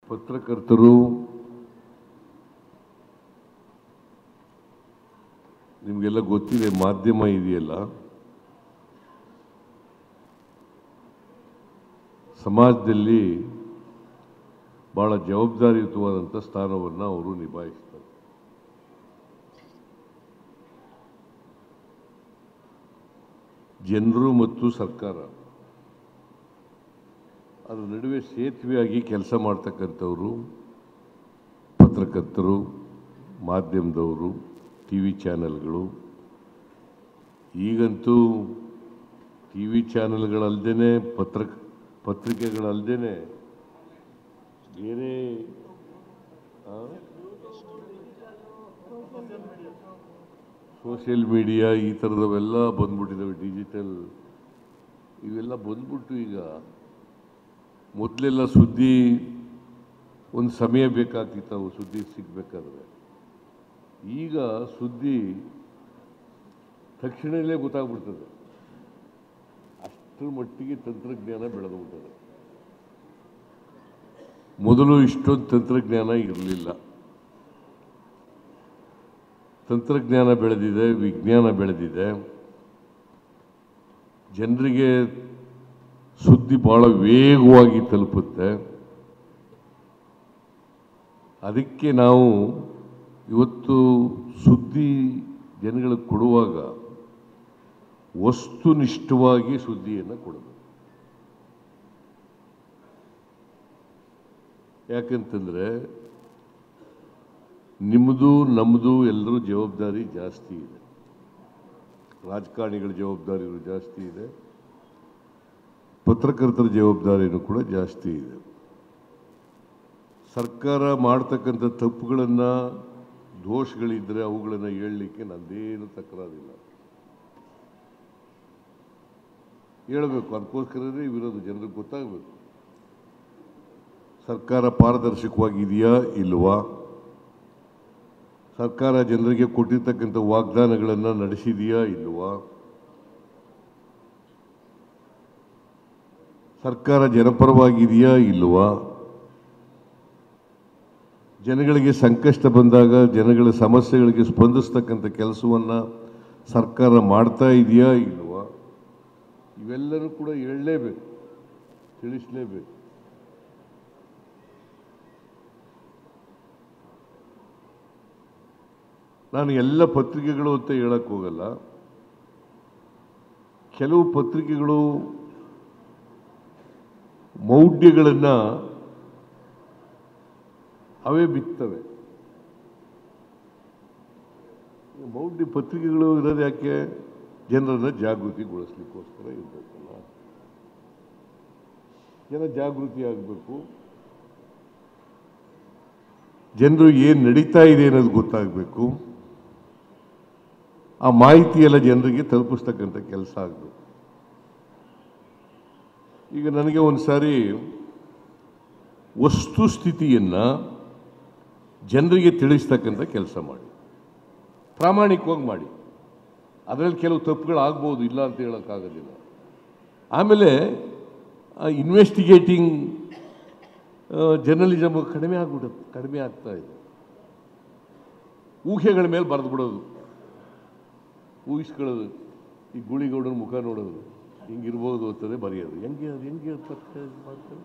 ಪತ್ರಕರ್ತರು ನಿಮಗೆಲ್ಲ ಗೊತ್ತಿದೆ, ಮಾಧ್ಯಮ ಇದೆಯಲ್ಲ, ಸಮಾಜದಲ್ಲಿ ಬಹಳ ಜವಾಬ್ದಾರಿಯುತವಾದಂಥ ಸ್ಥಾನವನ್ನು ಅವರು ನಿಭಾಯಿಸ್ತಾರೆ. ಜನರು ಮತ್ತು ಸರ್ಕಾರ ಅದರ ನಡುವೆ ಸೇತುವೆಯಾಗಿ ಕೆಲಸ ಮಾಡ್ತಕ್ಕಂಥವರು ಪತ್ರಕರ್ತರು, ಮಾಧ್ಯಮದವರು, ಟಿವಿ ಚಾನೆಲ್ಗಳು. ಈಗಂತೂ ಟಿವಿ ಚಾನೆಲ್ಗಳಲ್ಲದೇ ಪತ್ರಿಕೆಗಳಲ್ಲದೇ ಬೇರೆ ಸೋಷಿಯಲ್ ಮೀಡಿಯಾ ಈ ಥರದವೆಲ್ಲ ಬಂದ್ಬಿಟ್ಟಿದ್ದಾವೆ, ಡಿಜಿಟಲ್ ಇವೆಲ್ಲ ಬಂದ್ಬಿಟ್ಟು ಈಗ ಮೊದಲೆಲ್ಲ ಸುದ್ದಿ ಒಂದು ಸಮಯ ಬೇಕಾಗ್ತಿತ್ತು ಸುದ್ದಿ ಸಿಗಬೇಕಾದ್ರೆ. ಈಗ ಸುದ್ದಿ ತಕ್ಷಣವೇ ಗೊತ್ತಾಗ್ಬಿಡ್ತದೆ. ಅಷ್ಟರ ಮಟ್ಟಿಗೆ ತಂತ್ರಜ್ಞಾನ ಬೆಳೆದುಬಿಟ್ಟದೆ. ಮೊದಲು ಇಷ್ಟೊಂದು ತಂತ್ರಜ್ಞಾನ ಇರಲಿಲ್ಲ. ತಂತ್ರಜ್ಞಾನ ಬೆಳೆದಿದೆ, ವಿಜ್ಞಾನ ಬೆಳೆದಿದೆ. ಜನರಿಗೆ ಸುದ್ದಿ ಬಹಳ ವೇಗವಾಗಿ ತಲುಪುತ್ತೆ. ಅದಕ್ಕೆ ನಾವು ಇವತ್ತು ಸುದ್ದಿ ಜನಗಳಿಗೆ ಕೊಡುವಾಗ ವಸ್ತುನಿಷ್ಠವಾಗಿ ಸುದ್ದಿಯನ್ನು ಕೊಡಬೇಕು. ಯಾಕಂತಂದರೆ ನಿಮ್ಮದು ನಮ್ಮದು ಎಲ್ಲರೂ ಜವಾಬ್ದಾರಿ ಜಾಸ್ತಿ ಇದೆ. ರಾಜಕಾರಣಿಗಳ ಜವಾಬ್ದಾರಿಗಳು ಜಾಸ್ತಿ ಇದೆ, ಪತ್ರಕರ್ತರ ಜವಾಬ್ದಾರಿನೂ ಕೂಡ ಜಾಸ್ತಿ ಇದೆ. ಸರ್ಕಾರ ಮಾಡ್ತಕ್ಕಂಥ ತಪ್ಪುಗಳನ್ನು, ದೋಷಗಳಿದ್ದರೆ ಅವುಗಳನ್ನು ಹೇಳಲಿಕ್ಕೆ ನಂದೇನು ತಕರಾರಿಲ್ಲ, ಹೇಳಬೇಕು. ಅದಕ್ಕೋಸ್ಕರವೇ ಇವಿರೋದು, ಜನರಿಗೆ ಗೊತ್ತಾಗಬೇಕು ಸರ್ಕಾರ ಪಾರದರ್ಶಕವಾಗಿದೆಯಾ ಇಲ್ವಾ, ಸರ್ಕಾರ ಜನರಿಗೆ ಕೊಟ್ಟಿರ್ತಕ್ಕಂಥ ವಾಗ್ದಾನಗಳನ್ನು ನಡೆಸಿದೆಯಾ ಇಲ್ವಾ, ಸರ್ಕಾರ ಜನಪರವಾಗಿದೆಯಾ ಇಲ್ವಾ, ಜನಗಳಿಗೆ ಸಂಕಷ್ಟ ಬಂದಾಗ ಜನಗಳ ಸಮಸ್ಯೆಗಳಿಗೆ ಸ್ಪಂದಿಸ್ತಕ್ಕಂಥ ಕೆಲಸವನ್ನು ಸರ್ಕಾರ ಮಾಡ್ತಾ ಇದೆಯಾ ಇಲ್ವಾ, ಇವೆಲ್ಲರೂ ಕೂಡ ಹೇಳಲೇಬೇಕು, ತಿಳಿಸಲೇಬೇಕು. ನಾನು ಎಲ್ಲ ಪತ್ರಿಕೆಗಳು ಅಂತ ಹೇಳಕ್ಕೆ ಹೋಗಲ್ಲ. ಕೆಲವು ಪತ್ರಿಕೆಗಳು ಮೌಢ್ಯಗಳನ್ನು ಅವೇ ಬಿತ್ತವೆ. ಮೌಢ್ಯ ಪತ್ರಿಕೆಗಳು ಇರೋದು ಯಾಕೆ? ಜನರನ್ನು ಜಾಗೃತಿಗೊಳಿಸ್ಲಿಕ್ಕೋಸ್ಕರ ಇರಬೇಕಲ್ಲ. ಜನ ಜಾಗೃತಿ ಆಗಬೇಕು, ಜನರು ಏನು ನಡೀತಾ ಇದೆ ಅನ್ನೋದು ಗೊತ್ತಾಗಬೇಕು, ಆ ಮಾಹಿತಿಯೆಲ್ಲ ಜನರಿಗೆ ತಲುಪಿಸ್ತಕ್ಕಂಥ ಕೆಲಸ ಆಗಬೇಕು. ಈಗ ನನಗೆ ಒಂದು ಸಾರಿ ವಸ್ತುಸ್ಥಿತಿಯನ್ನು ಜನರಿಗೆ ತಿಳಿಸ್ತಕ್ಕಂಥ ಕೆಲಸ ಮಾಡಿ, ಪ್ರಾಮಾಣಿಕವಾಗಿ ಮಾಡಿ. ಅದರಲ್ಲಿ ಕೆಲವು ತಪ್ಪುಗಳಾಗ್ಬೋದು, ಇಲ್ಲ ಅಂತ ಹೇಳೋಕ್ಕಾಗೋದಿಲ್ಲ. ಆಮೇಲೆ ಇನ್ವೆಸ್ಟಿಗೇಟಿಂಗ್ ಜರ್ನಲಿಸಮ್ ಕಡಿಮೆ ಆಗ್ತಾ ಇದೆ. ಊಹೆಗಳ ಮೇಲೆ ಬರೆದು ಬಿಡೋದು, ಊಹಿಸ್ಕೊಳ್ಳೋದು. ಈ ಗೂಳಿಗೌಡನ ಮುಖ ನೋಡೋದು, ಹಿಂಗಿರ್ಬೋದು ಅಂತಲೇ ಬರೆಯೋದು. ಹೆಂಗೆ ಮಾಡ್ತಾರೆ.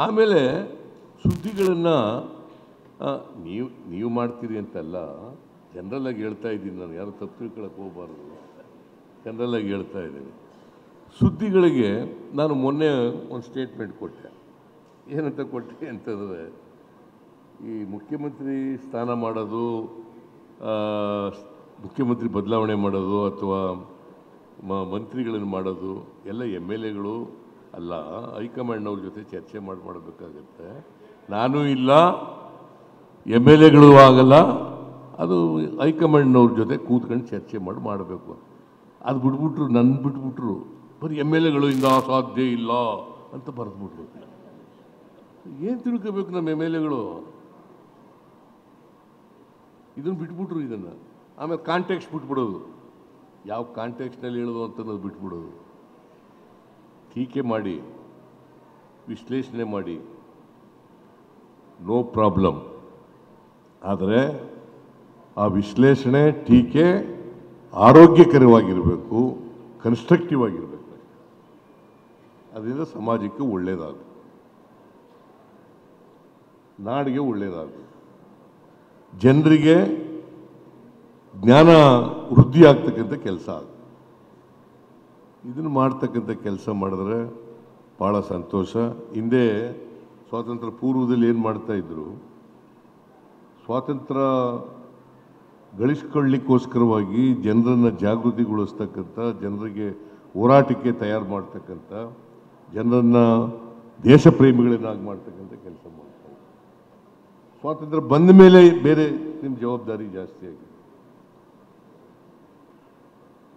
ಆಮೇಲೆ ಸುದ್ದಿಗಳನ್ನು ನೀವು ಮಾಡ್ತೀರಿ ಅಂತಲ್ಲ, ಜನರಲ್ಲಾಗಿ ಹೇಳ್ತಾ ಇದ್ದೀನಿ ನಾನು, ಯಾರು ತಪ್ಪು ತಿಳ್ಕೊಳಕ್ಕೆ ಹೋಗಬಾರ್ದು, ಜನರಲ್ಲಾಗಿ ಹೇಳ್ತಾ ಇದ್ದೀನಿ. ಸುದ್ದಿಗಳಿಗೆ ನಾನು ಮೊನ್ನೆ ಒಂದು ಸ್ಟೇಟ್ಮೆಂಟ್ ಕೊಟ್ಟೆ. ಏನಂತ ಕೊಟ್ಟೆ ಅಂತಂದರೆ, ಈ ಮುಖ್ಯಮಂತ್ರಿ ಸ್ಥಾನ ಮಾಡೋದು, ಮುಖ್ಯಮಂತ್ರಿ ಬದಲಾವಣೆ ಮಾಡೋದು ಅಥವಾ ಮಂತ್ರಿಗಳನ್ನು ಮಾಡೋದು ಎಲ್ಲ MLAಗಳು ಅಲ್ಲ, ಹೈಕಮಾಂಡ್ನವ್ರ ಜೊತೆ ಚರ್ಚೆ ಮಾಡಬೇಕಾಗತ್ತೆ. ನಾನು ಇಲ್ಲ, MLAಗಳು ಆಗಲ್ಲ, ಅದು ಹೈಕಮಾಂಡ್ನವ್ರ ಜೊತೆ ಕೂತ್ಕೊಂಡು ಚರ್ಚೆ ಮಾಡಬೇಕು. ಅದು ಬಿಟ್ಬಿಟ್ರು, ನನ್ನ ಬಿಟ್ಬಿಟ್ರು, ಬರೀ MLAಗಳು ಇಂದ ಸಾಧ್ಯ ಇಲ್ಲ ಅಂತ ಬರೆದ್ಬಿಟ್ರು. ಏನು ತಿಳ್ಕೋಬೇಕು ನಮ್ಮ MLAಗಳು? ಇದನ್ನು ಬಿಟ್ಬಿಟ್ರು. ಇದನ್ನು ಆಮೇಲೆ ಕಾಂಟೆಕ್ಸ್ಟ್ ಬಿಟ್ಬಿಡೋದು, ಯಾವ ಕಾಂಟೆಕ್ಸ್ಟ್ನಲ್ಲಿ ಹೇಳೋದು ಅಂತನ್ನೋದು ಬಿಟ್ಬಿಡೋದು. ಟೀಕೆ ಮಾಡಿ ವಿಶ್ಲೇಷಣೆ ಮಾಡಿ, ನೋ ಪ್ರಾಬ್ಲಮ್. ಆದರೆ ಆ ವಿಶ್ಲೇಷಣೆ, ಟೀಕೆ ಆರೋಗ್ಯಕರವಾಗಿರಬೇಕು, ಕನ್ಸ್ಟ್ರಕ್ಟಿವ್ ಆಗಿರಬೇಕು. ಅದರಿಂದ ಸಮಾಜಕ್ಕೆ ಒಳ್ಳೆಯದಾಗಬೇಕು, ನಾಡಿಗೆ ಒಳ್ಳೆಯದಾಗಬೇಕು, ಜನರಿಗೆ ಜ್ಞಾನ ವೃದ್ಧಿ ಆಗ್ತಕ್ಕಂಥ ಕೆಲಸ ಆಗುತ್ತೆ. ಇದನ್ನು ಮಾಡ್ತಕ್ಕಂಥ ಕೆಲಸ ಮಾಡಿದ್ರೆ ಭಾಳ ಸಂತೋಷ. ಹಿಂದೆ ಸ್ವಾತಂತ್ರ್ಯ ಪೂರ್ವದಲ್ಲಿ ಏನು ಮಾಡ್ತಾಯಿದ್ರು, ಸ್ವಾತಂತ್ರ್ಯ ಗಳಿಸ್ಕೊಳ್ಳಿಕ್ಕೋಸ್ಕರವಾಗಿ ಜನರನ್ನು ಜಾಗೃತಿಗೊಳಿಸ್ತಕ್ಕಂಥ, ಜನರಿಗೆ ಹೋರಾಟಕ್ಕೆ ತಯಾರು ಮಾಡ್ತಕ್ಕಂಥ, ಜನರನ್ನು ದೇಶ ಪ್ರೇಮಿಗಳನ್ನಾಗಿ ಮಾಡ್ತಕ್ಕಂಥ ಕೆಲಸ ಮಾಡ್ತಾರೆ. ಸ್ವಾತಂತ್ರ್ಯ ಬಂದ ಮೇಲೆ ಬೇರೆ ನಿಮ್ಮ ಜವಾಬ್ದಾರಿ ಜಾಸ್ತಿ ಆಗಿದೆ.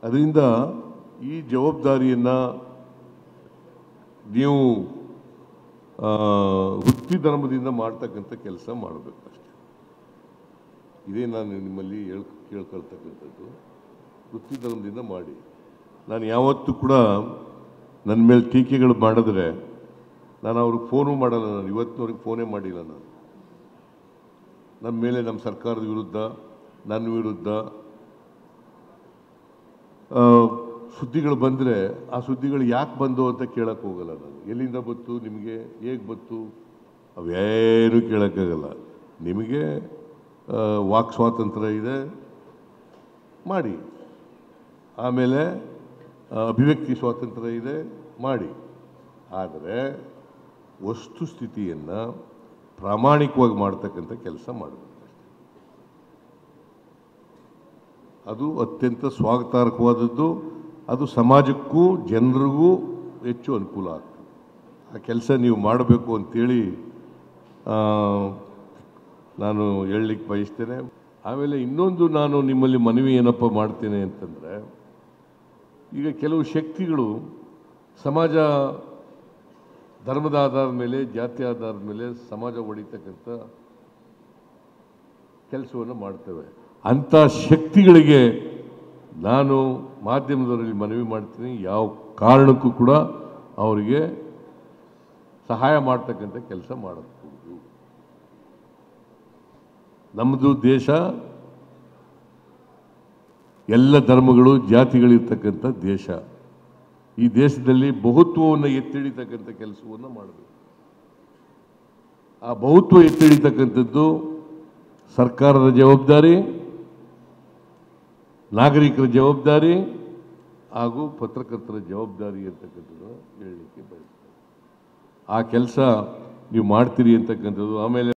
ಅದರಿಂದ ಈ ಜವಾಬ್ದಾರಿಯನ್ನು ನೀವು ವೃತ್ತಿ ಧರ್ಮದಿಂದ ಮಾಡ್ತಕ್ಕಂಥ ಕೆಲಸ ಮಾಡಬೇಕಷ್ಟೆ. ಇದೇ ನಾನು ನಿಮ್ಮಲ್ಲಿ ಕೇಳ್ಕೊಳ್ತಕ್ಕಂಥದ್ದು. ವೃತ್ತಿ ಧರ್ಮದಿಂದ ಮಾಡಿ. ನಾನು ಯಾವತ್ತೂ ಕೂಡ ನನ್ನ ಮೇಲೆ ಟೀಕೆಗಳು ಮಾಡಿದ್ರೆ ನಾನು ಅವ್ರಿಗೆ ಫೋನು ಮಾಡಲ್ಲ. ನಾನು ಇವತ್ತಿನವ್ರಿಗೆ ಫೋನೇ ಮಾಡಿಲ್ಲ. ನಾನು ನಮ್ಮ ಮೇಲೆ, ನಮ್ಮ ಸರ್ಕಾರದ ವಿರುದ್ಧ, ನನ್ನ ವಿರುದ್ಧ ಸುದ್ದಿಗಳು ಬಂದರೆ ಆ ಸುದ್ದಿಗಳು ಯಾಕೆ ಬಂದು ಅಂತ ಕೇಳಕ್ಕೆ ಹೋಗಲ್ಲ. ನಾನು ಎಲ್ಲಿಂದ ಬಂತು, ನಿಮಗೆ ಹೇಗೆ ಬಂತು, ಅವೇನು ಕೇಳೋಕ್ಕಾಗಲ್ಲ. ನಿಮಗೆ ವಾಕ್ ಸ್ವಾತಂತ್ರ್ಯ ಇದೆ, ಮಾಡಿ. ಆಮೇಲೆ ಅಭಿವ್ಯಕ್ತಿ ಸ್ವಾತಂತ್ರ್ಯ ಇದೆ, ಮಾಡಿ. ಆದರೆ ವಸ್ತುಸ್ಥಿತಿಯನ್ನು ಪ್ರಾಮಾಣಿಕವಾಗಿ ಮಾಡ್ತಕ್ಕಂಥ ಕೆಲಸ ಮಾಡಬೇಕು. ಅದು ಅತ್ಯಂತ ಸ್ವಾಗತಾರ್ಹವಾದದ್ದು. ಅದು ಸಮಾಜಕ್ಕೂ ಜನರಿಗೂ ಹೆಚ್ಚು ಅನುಕೂಲ ಆಗ್ತದೆ. ಆ ಕೆಲಸ ನೀವು ಮಾಡಬೇಕು ಅಂತೇಳಿ ನಾನು ಹೇಳಲಿಕ್ಕೆ ಬಯಸ್ತೇನೆ. ಆಮೇಲೆ ಇನ್ನೊಂದು ನಾನು ನಿಮ್ಮಲ್ಲಿ ಮನವಿ ಏನಪ್ಪ ಮಾಡ್ತೇನೆ ಅಂತಂದರೆ, ಈಗ ಕೆಲವು ಶಕ್ತಿಗಳು ಸಮಾಜ ಧರ್ಮದ ಆಧಾರದ ಮೇಲೆ, ಜಾತಿ ಆಧಾರದ ಮೇಲೆ ಸಮಾಜ ಒಡಿತಕ್ಕಂಥ ಕೆಲಸವನ್ನು ಮಾಡ್ತವೆ. ಅಂಥ ಶಕ್ತಿಗಳಿಗೆ ನಾನು ಮಾಧ್ಯಮದವರಲ್ಲಿ ಮನವಿ ಮಾಡ್ತೀನಿ, ಯಾವ ಕಾರಣಕ್ಕೂ ಕೂಡ ಅವರಿಗೆ ಸಹಾಯ ಮಾಡ್ತಕ್ಕಂಥ ಕೆಲಸ ಮಾಡಬಹುದು. ನಮ್ಮದು ದೇಶ ಎಲ್ಲ ಧರ್ಮಗಳು, ಜಾತಿಗಳಿರ್ತಕ್ಕಂಥ ದೇಶ. ಈ ದೇಶದಲ್ಲಿ ಬಹುತ್ವವನ್ನು ಎತ್ತಿಡಿತಕ್ಕಂಥ ಕೆಲಸವನ್ನು ಮಾಡಬೇಕು. ಆ ಬಹುತ್ವ ಎತ್ತಿಡಿತಕ್ಕಂಥದ್ದು ಸರ್ಕಾರದ ಜವಾಬ್ದಾರಿ, ನಾಗರಿಕರ ಜವಾಬ್ದಾರಿ ಹಾಗೂ ಪತ್ರಕರ್ತರ ಜವಾಬ್ದಾರಿ ಅಂತಕ್ಕಂಥದ್ದು ಹೇಳಲಿಕ್ಕೆ ಬಯಸ್ತೇನೆ. ಆ ಕೆಲಸ ನೀವು ಮಾಡ್ತೀರಿ ಅಂತಕ್ಕಂಥದ್ದು. ಆಮೇಲೆ